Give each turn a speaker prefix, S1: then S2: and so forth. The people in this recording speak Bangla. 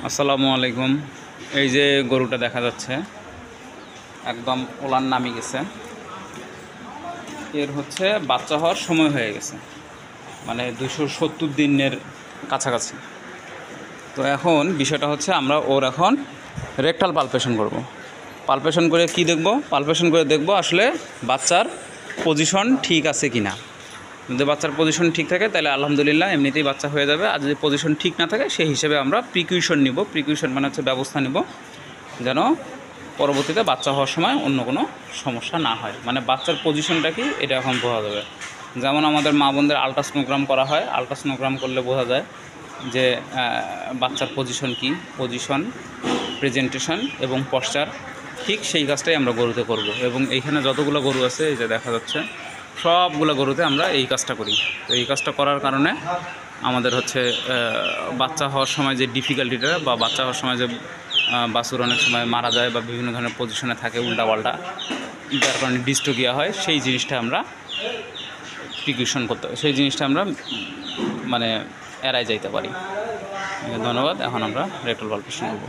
S1: আসসালামু আলাইকুম। এই যে গরুটা দেখা যাচ্ছে একদম ওলান নামি গেছে, এর হচ্ছে বাচ্চা হওয়ার সময় হয়ে গেছে, মানে 270 দিনের কাছাকাছি। তো এখন বিষয়টা হচ্ছে আমরা ওর এখন রেকটাল পালপেশন করব। পালপেশন করে কি দেখব? পালপেশন করে দেখব আসলে বাচ্চার পজিশন ঠিক আছে কি না। যদি বাচ্চার পজিশন ঠিক থাকে তাহলে আলহামদুলিল্লাহ এমনিতেই বাচ্চা হয়ে যাবে, আর যদি পজিশন ঠিক না থাকে সেই হিসেবে আমরা প্রিকিউশন নিব। প্রিকিউশন মানে হচ্ছে ব্যবস্থা নিব যেন পরবর্তীতে বাচ্চা হওয়ার সময় অন্য কোনো সমস্যা না হয়। মানে বাচ্চার পজিশনটা কি এটা এখন বোঝা যাবে। যেমন আমাদের মা বোনদের আলট্রাসোনোগ্রাম করা হয়, আলট্রাসোনোগ্রাম করলে বোঝা যায় যে বাচ্চার পজিশন কি, পজিশন, প্রেজেন্টেশন এবং পশ্চার, ঠিক সেই কাজটাই আমরা গরুতে করব। এবং এইখানে যতগুলো গরু আছে এই যে দেখা যাচ্ছে সবগুলো গরুতে আমরা এই কাজটা করি। তো এই কাজটা করার কারণে আমাদের হচ্ছে বাচ্চা হওয়ার সময় যে ডিফিকাল্টিটা বা বাচ্চা হওয়ার সময় যে বাছুর অনেক সময় মারা যায় বা বিভিন্ন ধরনের পজিশনে থাকে উল্টাপাল্টা, যার কারণে ডিস্টোকিয়া হয়, সেই জিনিসটা আমরা প্রিকিউশন করতে হয়, সেই জিনিসটা আমরা মানে এড়াই যাইতে পারি। ধন্যবাদ। এখন আমরা রেকটাল পালপেশন করব।